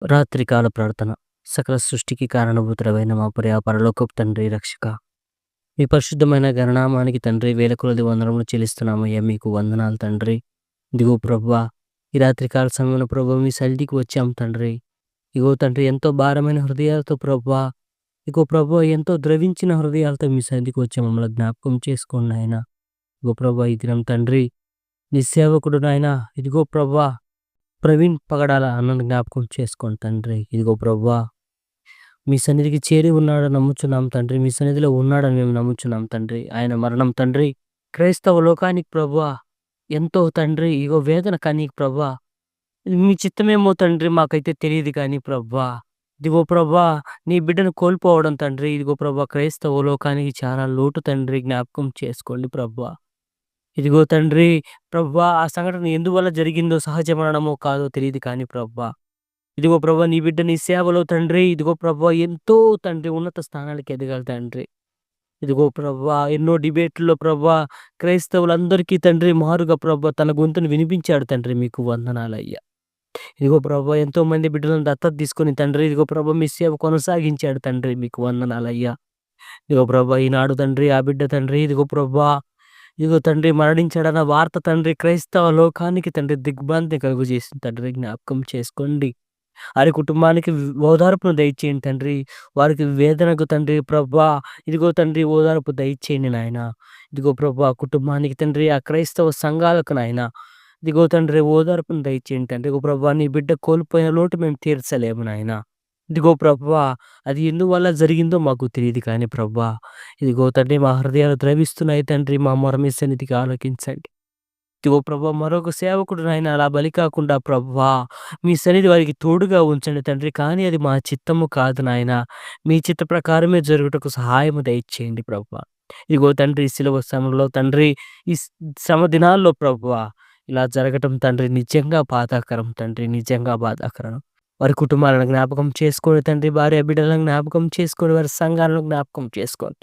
రాత్రికాల ప్రార్థన. సకల సృష్టికి కారణభూతుడవైన మా ప్రియ పరలోకపు తండ్రి, రక్షక, మీ పరిశుద్ధమైన గణనామానికి తండ్రి వేల కొలది వందనములు చెల్లిస్తున్నామయ్యా. మీకు వందనాలు తండ్రి. ఇదిగో ప్రభువా, ఈ రాత్రికాల సమయంలో ప్రభువా మీ సన్నిధికి వచ్చాం తండ్రి. ఇగో తండ్రి, ఎంతో భారమైన హృదయాలతో ప్రభువా, ఇగో ప్రభువా ఎంతో ద్రవించిన హృదయాలతో మీ సన్నిధికి వచ్చి మమ్మల్ని జ్ఞాపకం చేసుకోండి నాయన. ఇగో ప్రభువా, ఈ దినం తండ్రి నీ సేవకుడు నాయన, ఇదిగో ప్రభువా ప్రవీణ్ పగడాల అన్నను జ్ఞాపకం చేసుకోండి తండ్రి. ఇదిగో ప్రభువా, మీ సన్నిధికి చేరి ఉన్నాడని నమ్ముచున్నాం తండ్రి. మీ సన్నిధిలో ఉన్నాడని మేము నమ్ముచున్నాం తండ్రి. ఆయన మరణం తండ్రి క్రైస్తవ లోకానికి ప్రభువా ఎంతో తండ్రి ఇగో వేదన కానీ ప్రభువా, ఇది మీ చిత్తమేమో తండ్రి, మాకైతే తెలియదు కానీ ప్రభువా, ఇదిగో ప్రభువా నీ బిడ్డను కోల్పోవడం తండ్రి, ఇదిగో ప్రభువా క్రైస్తవ లోకానికి చాలా లోటు తండ్రి. జ్ఞాపకం చేసుకోండి ప్రభువా. ఇదిగో తండ్రి ప్రభువా, ఆ సంఘటన ఎందువల్ల జరిగిందో సహజ మరణమో కాదో తెలియదు కానీ ప్రభువా, ఇదిగో ప్రభువా నీ బిడ్డ నీ సేవలో తండ్రి, ఇదిగో ప్రభువా ఎంతో తండ్రి ఉన్నత స్థానాలకు ఎదగాలి తండ్రి. ఇదిగో ప్రభువా ఎన్నో డిబేట్‌ల్లో ప్రభువా క్రైస్తవులందరికీ తండ్రి మారుగా ప్రభువా తన గొంతును వినిపించాడు తండ్రి. మీకు వందనాలయ్యా. ఇదిగో ప్రభువా ఎంతో మంది బిడ్డలను దత్తత తీసుకొని తండ్రి, ఇదిగో ప్రభువా మీ సేవ కొనసాగించాడు తండ్రి. మీకు వందనాలయ్యా. ఇదిగో ప్రభువా ఈనాడు తండ్రి ఆ బిడ్డ తండ్రి, ఇదిగో ప్రభువా, ఇదిగో తండ్రి మరణించాడన్న వార్త తండ్రి క్రైస్తవ లోకానికి తండ్రి దిగ్భ్రాంతి కలుగజేసింది తండ్రి. జ్ఞాపకం చేసుకోండి. వారి కుటుంబానికి ఓదార్పును దయచేయండి తండ్రి. వారికి వేదనకు తండ్రి ప్రభువా, ఇదిగో తండ్రి ఓదార్పు దయచేయండి నాయన. ఇదిగో ప్రభువా కుటుంబానికి తండ్రి ఆ క్రైస్తవ సంఘాలకు నాయన, ఇదిగో తండ్రి ఓదార్పును దయచేయండి తండ్రి. ఇదిగో ప్రభువా నీ బిడ్డ కోల్పోయిన లోటు మేము తీర్చలేము నాయన. ఇదిగో ప్రభువా, అది ఎందువల్ల జరిగిందో మాకు తెలియదు కానీ ప్రభువా, ఇదిగో తండ్రి మా హృదయాలు ద్రవిస్తున్నాయి తండ్రి. మా మొర మీ సన్నిధికి ఆలకించండి. ఇదిగో ప్రభువా మరొక సేవకుడు నాయన అలా బలి కాకుండా ప్రభువా మీ సన్నిధి వారికి తోడుగా ఉంచండి తండ్రి. కానీ అది మా చిత్తము కాదు నాయన, మీ చిత్త ప్రకారమే జరుగుటకు సహాయము దయచేయండి ప్రభువా. ఇదిగో తండ్రి శిలువ శ్రమలో తండ్రి ఈ శ్రమ దినాల్లో ప్రభువా ఇలా జరగటం తండ్రి నిజంగా బాధాకరం తండ్రి, నిజంగా బాధాకరం. వారి కుటుంబాలను జ్ఞాపకం చేసుకోండి తండ్రి. భార్య బిడ్డలను జ్ఞాపకం చేసుకోండి. వారి సంఘాలను జ్ఞాపకం చేసుకోండి.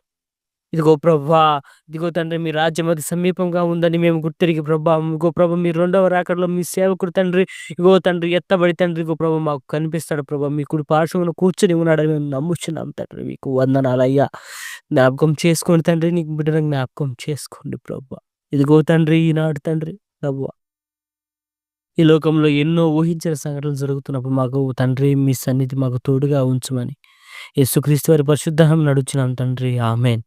ఇదిగో ప్రభువా, ఇదిగో తండ్రి మీ రాజ్యం అతి సమీపంగా ఉందని మేము గుర్తిరిగి ప్రభువా, ఇగో ప్రభు మీ రెండవ రాకడలో మీ సేవకుడు తండ్రి, ఇగో తండ్రి ఎత్తబడి తండ్రి ఇగో ప్రభు మాకు కనిపిస్తాడు ప్రభు. మీ కుడి పార్శ్వమున కూర్చొని ఉన్నాడని మేము నమ్ముచున్నాం తండ్రి. మీకు వందనాలయ్యా. జ్ఞాపకం చేసుకోండి తండ్రి. నీకు బిడ్డలను జ్ఞాపకం చేసుకోండి ప్రభువా. ఇదిగో తండ్రి ఈనాడు తండ్రి ప్రభువా, ఈ లోకంలో ఎన్నో ఊహించిన సంఘటనలు జరుగుతున్నప్పుడు మాకు తండ్రి మీ సన్నిధి మాకు తోడుగా ఉంచమని యేసుక్రీస్తు వారి పరిశుద్ధ నామమున అడుగుచున్నాం తండ్రి. ఆమేన్.